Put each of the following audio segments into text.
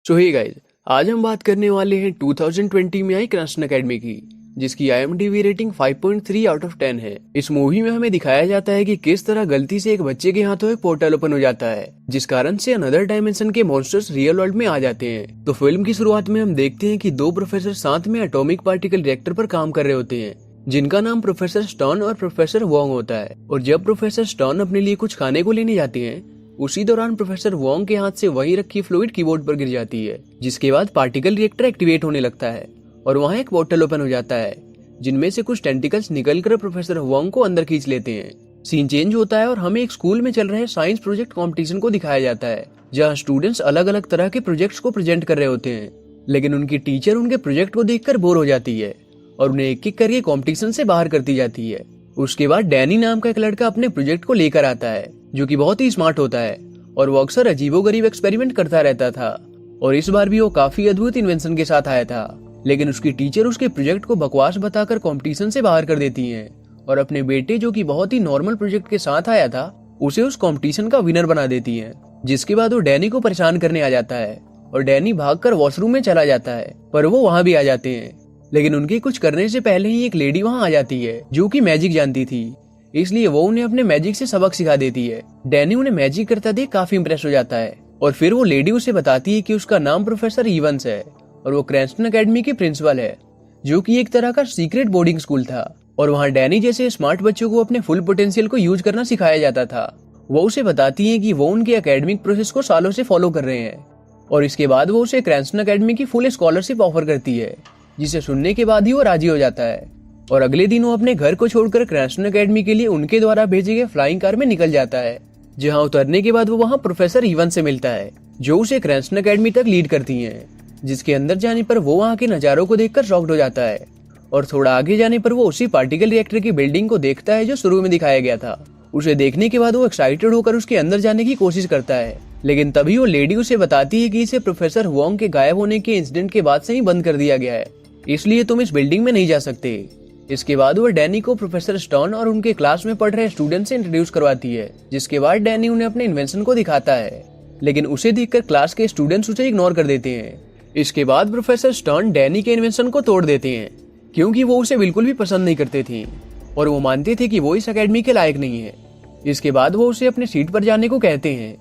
सो hey guys, आज हम बात करने वाले हैं 2020 में आई क्रंस्टन एकेडमी की, जिसकी IMDb रेटिंग 5.3 आउट ऑफ 10 है। इस मूवी में हमें दिखाया जाता है कि किस तरह गलती से एक बच्चे के हाथों एक पोर्टल ओपन हो जाता है, जिस कारण से अनदर डायमेंशन के मॉन्स्टर्स रियल वर्ल्ड में आ जाते हैं। तो फिल्म की शुरुआत में हम देखते हैं कि दो प्रोफेसर साथ में एटॉमिक पार्टिकल रिएक्टर पर काम कर रहे होते हैं, जिनका नाम प्रोफेसर स्टर्न और प्रोफेसर वोंग होता है। और जब प्रोफेसर स्टर्न अपने लिए कुछ खाने को लेने जाते हैं, उसी दौरान प्रोफेसर वोंग के हाथ से वही रखी फ्लूइड कीबोर्ड पर गिर जाती है, जिसके बाद पार्टिकल रिएक्टर एक्टिवेट होने लगता है और वहाँ एक पोर्टल ओपन हो जाता है, जिनमें से कुछ टेंटिकल्स निकलकर प्रोफेसर वोंग को अंदर खींच लेते हैं। सीन चेंज होता है और हमें एक स्कूल में चल रहे साइंस प्रोजेक्ट कंपटीशन को दिखाया जाता है, जहाँ स्टूडेंट्स अलग अलग तरह के प्रोजेक्ट्स को प्रेजेंट कर रहे होते हैं, लेकिन उनकी टीचर उनके प्रोजेक्ट को देखकर बोर हो जाती है और उन्हें एक एक करके कॉम्पिटिशन से बाहर करती जाती है। उसके बाद डैनी नाम का एक लड़का अपने प्रोजेक्ट को लेकर आता है, जो कि बहुत ही स्मार्ट होता है और वो अक्सर अजीबोगरीब एक्सपेरिमेंट करता रहता था। और इस बार भी वो काफी अद्भुत इन्वेंशन के साथ आया था, लेकिन उसकी टीचर उसके प्रोजेक्ट को बकवास बताकर कंपटीशन से बाहर कर देती है और अपने बेटे, जो कि बहुत ही नॉर्मल प्रोजेक्ट के साथ आया था, उसे उस कंपटीशन का विनर बना देती है। जिसके बाद वो डैनी को परेशान करने आ जाता है और डैनी भागकर वॉशरूम में चला जाता है, पर वो वहाँ भी आ जाते हैं। लेकिन उनके कुछ करने से पहले ही एक लेडी वहाँ आ जाती है, जो कि मैजिक जानती थी, इसलिए वो उन्हें अपने मैजिक से सबक सिखा देती है। डैनी उन्हें मैजिक करता देख काफी इंप्रेस हो जाता है और फिर वो लेडी उसे बताती है कि उसका नाम प्रोफेसर इवंस है और वो क्रंस्टन एकेडमी की प्रिंसिपल है, जो कि एक तरह का सीक्रेट बोर्डिंग स्कूल था और वहाँ डैनी जैसे स्मार्ट बच्चों को अपने फुल पोटेंशियल को यूज करना सिखाया जाता था। वो उसे बताती है कि वो उनके एकेडमिक प्रोसेस को सालों से फॉलो कर रहे हैं और इसके बाद वो उसे क्रंस्टन एकेडमी की फुल स्कॉलरशिप ऑफर करती है, जिसे सुनने के बाद ही वो राजी हो जाता है। और अगले दिन वो अपने घर को छोड़कर क्रंस्टन एकेडमी के लिए उनके द्वारा भेजे गए फ्लाइंग कार में निकल जाता है, जहां उतरने के बाद वो वहां प्रोफेसर इवन से मिलता है, जो उसे क्रंस्टन एकेडमी तक लीड करती हैं। जिसके अंदर जाने पर वो वहां के नजारों को देखकर शॉक्ड हो जाता है और थोड़ा आगे जाने पर वो उसी पार्टिकल रिएक्टर की बिल्डिंग को देखता है, जो शुरू में दिखाया गया था। उसे देखने के बाद वो एक्साइटेड होकर उसके अंदर जाने की कोशिश करता है, लेकिन तभी वो लेडी उसे बताती है कि इसे प्रोफेसर वोंग के गायब होने के इंसिडेंट के बाद से ही बंद कर दिया गया है, इसलिए तुम इस बिल्डिंग में नहीं जा सकते। इसके बाद वो डैनी को प्रोफेसर स्टर्न और उनके क्लास में पढ़ रहे स्टूडेंट से इंट्रोड्यूस करवाती है, जिसके बाद डैनी उन्हें अपने इन्वेंशन को दिखाता है, लेकिन उसे देखकर क्लास के स्टूडेंट्स उसे इग्नोर कर देते हैं। इसके बाद प्रोफेसर स्टर्न डैनी के इन्वेंशन को तोड़ देते हैं, क्योंकि वो उसे बिल्कुल भी पसंद नहीं करते थे और वो मानते थे कि वो इस अकेडमी के लायक नहीं है। इसके बाद वो उसे अपने सीट पर जाने को कहते हैं,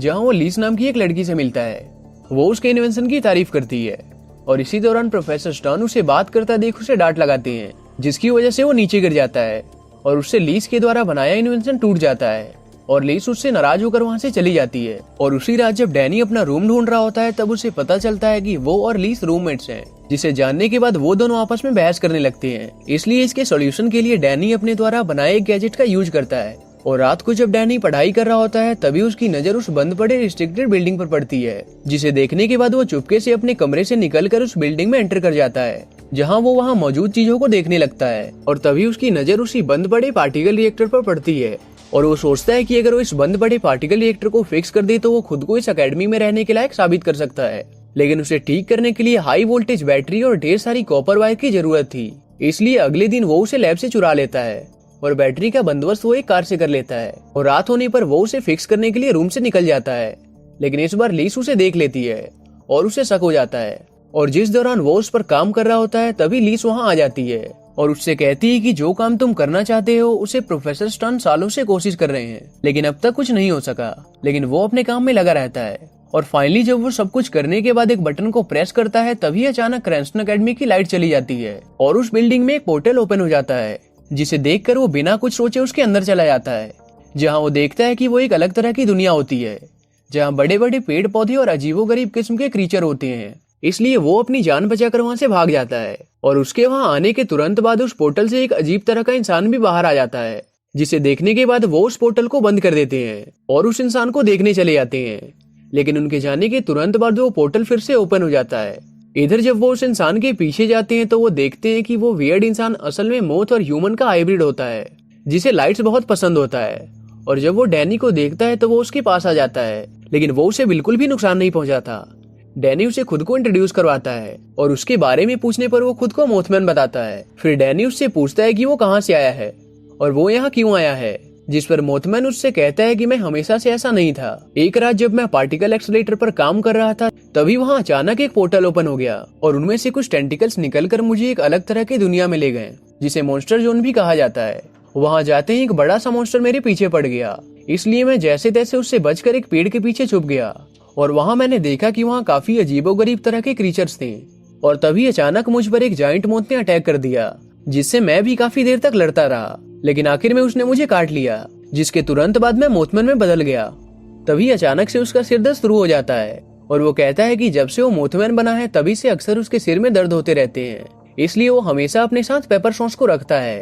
जहाँ वो लीस नाम की एक लड़की से मिलता है। वो उसके इन्वेंशन की तारीफ करती है और इसी दौरान प्रोफेसर स्टर्न उसे बात करता देख उसे डांट लगाते हैं, जिसकी वजह से वो नीचे गिर जाता है और उससे लीस के द्वारा बनाया इन्वेंशन टूट जाता है और लीस उससे नाराज होकर वहां से चली जाती है। और उसी रात जब डैनी अपना रूम ढूंढ रहा होता है, तब उसे पता चलता है कि वो और लीस रूममेट्स हैं, जिसे जानने के बाद वो दोनों आपस में बहस करने लगते हैं। इसलिए इसके सॉल्यूशन के लिए डैनी अपने द्वारा बनाए एक गैजेट का यूज करता है और रात को जब डैनी पढ़ाई कर रहा होता है, तभी उसकी नजर उस बंद पड़े रिस्ट्रिक्टेड बिल्डिंग पर पड़ती है, जिसे देखने के बाद वो चुपके से अपने कमरे से निकलकर उस बिल्डिंग में एंटर कर जाता है, जहां वो वहां मौजूद चीजों को देखने लगता है। और तभी उसकी नजर उसी बंद पड़े पार्टिकल रिएक्टर पर पड़ती है और वो सोचता है कि अगर वो इस बंद पड़े पार्टिकल रिएक्टर को फिक्स कर दे तो वो खुद को इस अकेडमी में रहने के लायक साबित कर सकता है। लेकिन उसे ठीक करने के लिए हाई वोल्टेज बैटरी और ढेर सारी कॉपर वायर की जरूरत थी, इसलिए अगले दिन वो उसे लैब से चुरा लेता है और बैटरी का बंदोबस्त वो एक कार से कर लेता है। और रात होने पर वो उसे फिक्स करने के लिए रूम से निकल जाता है, लेकिन इस बार लीस उसे देख लेती है और उसे शक हो जाता है। और जिस दौरान वो उस पर काम कर रहा होता है, तभी लीस वहां आ जाती है और उससे कहती है कि जो काम तुम करना चाहते हो उसे प्रोफेसर स्टर्न सालों से कोशिश कर रहे हैं, लेकिन अब तक कुछ नहीं हो सका। लेकिन वो अपने काम में लगा रहता है और फाइनली जब वो सब कुछ करने के बाद एक बटन को प्रेस करता है, तभी अचानक क्रंस्टन एकेडमी की लाइट चली जाती है और उस बिल्डिंग में एक पोर्टल ओपन हो जाता है, जिसे देखकर वो बिना कुछ सोचे उसके अंदर चला जाता है, जहाँ वो देखता है कि वो एक अलग तरह की दुनिया होती है, जहाँ बड़े बड़े पेड़ पौधे और अजीबोगरीब किस्म के क्रीचर होते हैं। इसलिए वो अपनी जान बचाकर वहां से भाग जाता है और उसके वहां आने के तुरंत बाद उस पोर्टल से एक अजीब तरह का इंसान भी बाहर आ जाता है, जिसे देखने के बाद वो उस पोर्टल को बंद कर देते हैं और उस इंसान को देखने चले जाते हैं। लेकिन उनके जाने के तुरंत बाद वो पोर्टल फिर से ओपन हो जाता है। इधर जब वो उस इंसान के पीछे जाते हैं, तो वो देखते हैं कि वो वियर्ड इंसान असल में मोथ और ह्यूमन का हाइब्रिड होता है, जिसे लाइट्स बहुत पसंद होता है। और जब वो डैनी को देखता है तो वो उसके पास आ जाता है, लेकिन वो उसे बिल्कुल भी नुकसान नहीं पहुंचाता। डैनी उसे खुद को इंट्रोड्यूस करवाता है और उसके बारे में पूछने पर वो खुद को मोथमैन बताता है। फिर डैनी उससे पूछता है कि वो कहाँ से आया है और वो यहाँ क्यों आया है, जिस पर मोथमैन उससे कहता है कि मैं हमेशा से ऐसा नहीं था। एक रात जब मैं पार्टिकल एक्सेलरेटर पर काम कर रहा था, तभी वहाँ अचानक एक पोर्टल ओपन हो गया और उनमें से कुछ टेंटिकल्स निकलकर मुझे एक अलग तरह की दुनिया में ले गए, जिसे मॉन्स्टर जोन भी कहा जाता है। वहाँ जाते ही एक बड़ा सा मॉन्स्टर मेरे पीछे पड़ गया, इसलिए मैं जैसे तैसे उससे बचकर एक पेड़ के पीछे छुप गया। और वहाँ मैंने देखा कि वहाँ काफी अजीबोगरीब तरह के क्रीचर्स थे। और तभी अचानक मुझ पर एक जायंट मोथ ने अटैक कर दिया, जिससे मैं भी काफी देर तक लड़ता रहा, लेकिन आखिर में उसने मुझे काट लिया, जिसके तुरंत बाद मैं मोथमैन में बदल गया। तभी अचानक से उसका सिर दर्द शुरू हो जाता है और वो कहता है कि जब से वो मोथमैन बना है तभी से अक्सर उसके सिर में दर्द होते रहते हैं, इसलिए वो हमेशा अपने साथ पेपर सॉस को रखता है,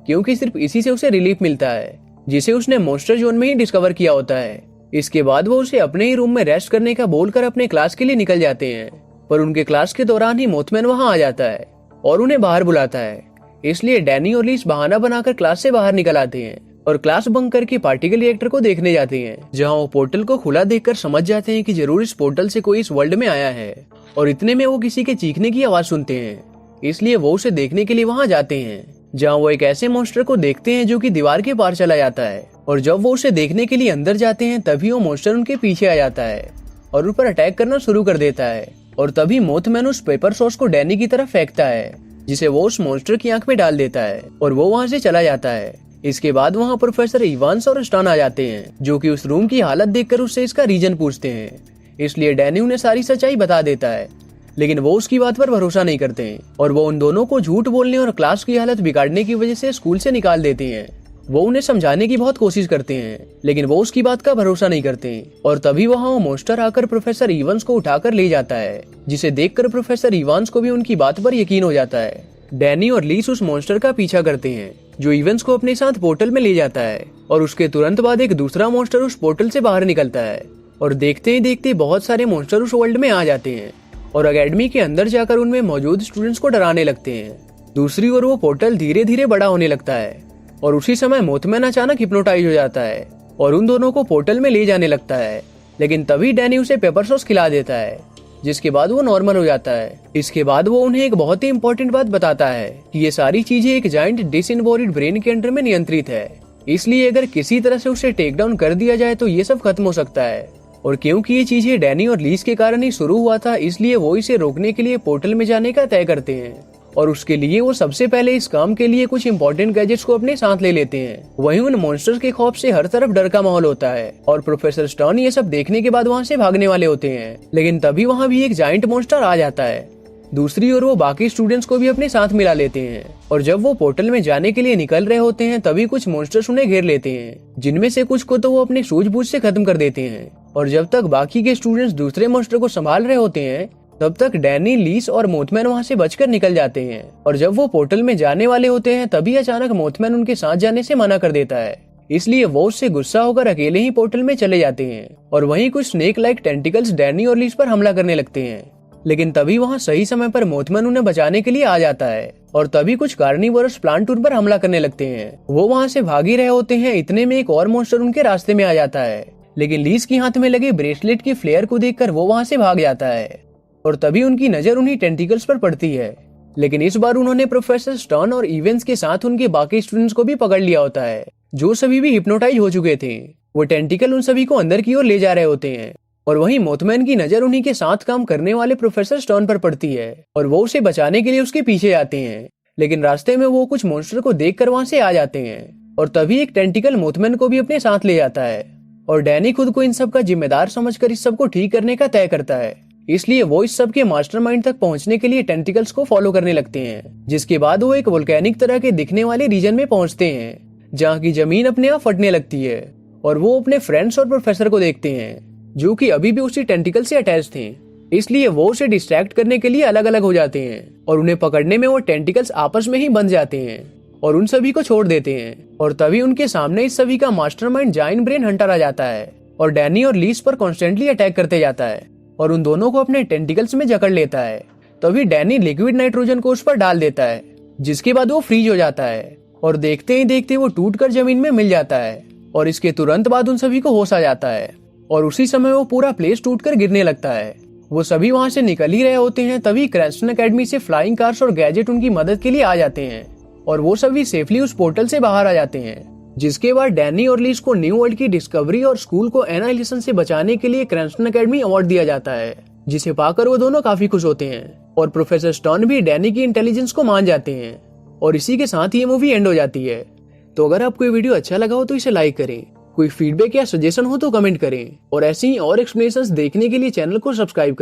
क्योंकि सिर्फ इसी से उसे रिलीफ मिलता है, जिसे उसने मॉन्स्टर जोन में ही डिस्कवर किया होता है। इसके बाद वो उसे अपने ही रूम में रेस्ट करने का बोलकर अपने क्लास के लिए निकल जाते हैं, पर उनके क्लास के दौरान ही मोथमैन वहां आ जाता है और उन्हें बाहर बुलाता है। इसलिए डैनी और लीस बहाना बनाकर क्लास से बाहर निकल आते हैं और क्लास बंक करके पार्टिकल रिएक्टर को देखने जाते हैं, जहां वो पोर्टल को खुला देखकर समझ जाते हैं कि जरूर इस पोर्टल से कोई इस वर्ल्ड में आया है। और इतने में वो किसी के चीखने की आवाज सुनते हैं, इसलिए वो उसे देखने के लिए वहां जाते हैं, जहां वो एक ऐसे मॉन्स्टर को देखते हैं जो कि दीवार के पार चला जाता है। और जब वो उसे देखने के लिए अंदर जाते हैं तभी वो मॉन्स्टर उनके पीछे आ जाता है और उन पर अटैक करना शुरू कर देता है। और तभी मोथमैन उस पेपर सॉस को डैनी की तरफ फेंकता है, जिसे वो उस मॉन्स्टर की आंख में डाल देता है और वो वहां से चला जाता है। इसके बाद वहां प्रोफेसर इवांस और स्टॉन आ जाते हैं, जो कि उस रूम की हालत देखकर उससे इसका रीजन पूछते हैं। इसलिए डैनी उन्हें सारी सच्चाई बता देता है, लेकिन वो उसकी बात पर भरोसा नहीं करते हैं और वो उन दोनों को झूठ बोलने और क्लास की हालत बिगाड़ने की वजह से स्कूल से निकाल देते हैं। वो उन्हें समझाने की बहुत कोशिश करते हैं, लेकिन वो उसकी बात का भरोसा नहीं करते। और तभी वहाँ वो मॉन्स्टर आकर प्रोफेसर इवांस को उठाकर ले जाता है, जिसे देखकर प्रोफेसर इवांस को भी उनकी बात पर यकीन हो जाता है। डैनी और लीस उस मॉन्स्टर का पीछा करते हैं, जो इवांस को अपने साथ पोर्टल में ले जाता है। और उसके तुरंत बाद एक दूसरा मॉन्स्टर उस पोर्टल से बाहर निकलता है और देखते ही देखते बहुत सारे मॉन्स्टर उस वर्ल्ड में आ जाते हैं और अकेडमी के अंदर जाकर उनमें मौजूद स्टूडेंट्स को डराने लगते हैं। दूसरी ओर वो पोर्टल धीरे धीरे बड़ा होने लगता है और उसी समय मोथमैन अचानक हिप्नोटाइज हो जाता है और उन दोनों को पोर्टल में ले जाने लगता है। लेकिन तभी डैनी उसे पेपर सॉस खिला देता है, जिसके बाद वो नॉर्मल हो जाता है। इसके बाद वो उन्हें एक बहुत ही इंपॉर्टेंट बात बताता है कि ये सारी चीजें एक जायंट डिसइनवॉल्व्ड ब्रेन के अंडर में नियंत्रित है, इसलिए अगर किसी तरह से उसे टेक डाउन कर दिया जाए तो ये सब खत्म हो सकता है। और क्योंकि ये चीजें डैनी और लीस के कारण ही शुरू हुआ था, इसलिए वो इसे रोकने के लिए पोर्टल में जाने का तय करते हैं। और उसके लिए वो सबसे पहले इस काम के लिए कुछ इंपॉर्टेंट गैजेट्स को अपने साथ ले लेते हैं। वहीं उन मॉन्स्टर्स के खौफ से हर तरफ डर का माहौल होता है और प्रोफेसर स्टॉन ये सब देखने के बाद वहाँ से भागने वाले होते हैं, लेकिन तभी वहाँ भी एक जायंट मॉन्स्टर आ जाता है। दूसरी ओर वो बाकी स्टूडेंट्स को भी अपने साथ मिला लेते हैं और जब वो पोर्टल में जाने के लिए निकल रहे होते हैं तभी कुछ मॉन्स्टर्स उन्हें घेर लेते हैं, जिनमें से कुछ को तो वो अपने सूझबूझ से खत्म कर देते हैं। और जब तक बाकी के स्टूडेंट्स दूसरे मॉन्स्टर को संभाल रहे होते हैं तब तक डैनी, लीस और मोथमैन वहां से बचकर निकल जाते हैं। और जब वो पोर्टल में जाने वाले होते हैं तभी अचानक मोथमैन उनके साथ जाने से मना कर देता है, इसलिए वो उससे गुस्सा होकर अकेले ही पोर्टल में चले जाते हैं। और वहीं कुछ स्नेक लाइक टेंटिकल्स डैनी और लीस पर हमला करने लगते हैं, लेकिन तभी वहां सही समय पर मोथमैन उन्हें बचाने के लिए आ जाता है। और तभी कुछ कार्निवोरस प्लांट उन पर हमला करने लगते हैं। वो वहां से भाग ही रहे होते हैं, इतने में एक और मॉन्स्टर उनके रास्ते में आ जाता है, लेकिन लीस के हाथ में लगे ब्रेसलेट की फ्लेयर को देखकर वो वहां से भाग जाता है। और तभी उनकी नजर उन्हीं टेंटिकल्स पर पड़ती है, लेकिन इस बार उन्होंने प्रोफेसर स्टॉन और इवेंस के साथ उनके बाकी स्टूडेंट्स को भी पकड़ लिया होता है, जो सभी भी हिप्नोटाइज हो चुके थे। वो टेंटिकल उन सभी को अंदर की ओर ले जा रहे होते हैं और वहीं मोथमैन की नजर उन्हीं के साथ काम करने वाले प्रोफेसर स्टॉन पर पड़ती है और वो उसे बचाने के लिए उसके पीछे आते हैं, लेकिन रास्ते में वो कुछ मॉन्स्टर को देखकर वहां से आ जाते हैं। और तभी एक टेंटिकल मोथमैन को भी अपने साथ ले जाता है और डैनी खुद को इन सब का जिम्मेदार समझकर इस सब को ठीक करने का तय करता है, इसलिए वो इस सब के मास्टरमाइंड तक पहुंचने के लिए टेंटिकल्स को फॉलो करने लगते हैं। जिसके बाद वो एक वोल्केनिक तरह के दिखने वाले रीजन में पहुंचते हैं, जहाँ की जमीन अपने आप फटने लगती है और वो अपने फ्रेंड्स और प्रोफेसर को देखते हैं, जो कि अभी भी उसी टेंटिकल से अटैच थे। इसलिए वो उसे डिस्ट्रैक्ट करने के लिए अलग अलग हो जाते हैं और उन्हें पकड़ने में वो टेंटिकल्स आपस में ही बंध जाते हैं और उन सभी को छोड़ देते हैं। और तभी उनके सामने इस सभी का मास्टरमाइंड जायंट ब्रेन हंटर आ जाता है और डैनी और लीस पर कॉन्स्टेंटली अटैक करते जाता है और उन दोनों को अपने टेंटिकल्स में जकड़ लेता है। तभी डैनी लिक्विड नाइट्रोजन को उस पर डाल देता है, जिसके बाद वो फ्रीज हो जाता है और देखते ही देखते वो टूटकर जमीन में मिल जाता है। और इसके तुरंत बाद उन सभी को होश आ जाता है और उसी समय वो पूरा प्लेस टूटकर गिरने लगता है। वो सभी वहां से निकल ही रहे होते हैं, तभी क्रैंस्टन एकेडमी से फ्लाइंग कार्स और गैजेट उनकी मदद के लिए आ जाते हैं और वो सभी सेफली उस पोर्टल से बाहर आ जाते हैं। जिसके बाद डैनी और लीस को न्यू वर्ल्ड की डिस्कवरी और स्कूल को एनाइलेशन से बचाने के लिए क्रैंस्टन एकेडमी अवार्ड दिया जाता है। जिसे पाकर वो दोनों काफी खुश होते हैं और प्रोफेसर स्टोन भी डैनी की इंटेलिजेंस को मान जाते हैं और इसी के साथ ही ये मूवी एंड हो जाती है। तो अगर आपको ये वीडियो अच्छा लगा हो तो इसे लाइक करें, कोई फीडबैक या सजेशन हो तो कमेंट करें और ऐसी ही और एक्सप्लेनेशंस देखने के लिए चैनल को सब्सक्राइब करें।